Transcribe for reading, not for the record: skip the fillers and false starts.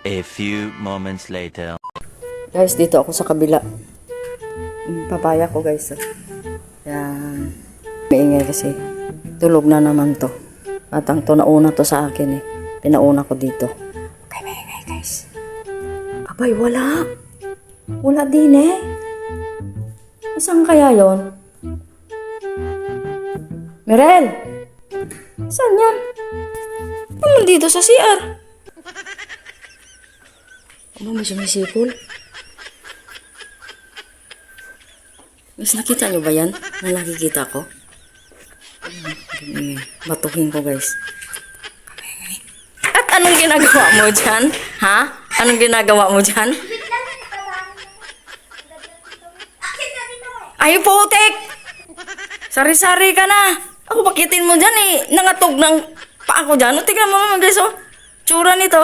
A few moments later. Guys, dito ako sa kabila. Papaya ko guys. Yan. Maingay kasi. Tulog na naman to. Atang to nauna to sa akin eh. Pinauna ko dito. Okay, maingay guys. Abay, wala. Wala din eh. Saan kaya yon? Merel! Saan yan? Naman dito sa CR. Ano, may sumisipol? Mas nakita nyo ba yan? Na nakikita ko? Batuhin ko guys. At anong ginagawa mo dyan? Ha? Anong ginagawa mo dyan? Ay, putik! Sari-sari ka na. Ako, pakitin mo dyan eh. Nangatog ng paa ko dyan. O, tignan mo naman guys, oh. Tsura nito.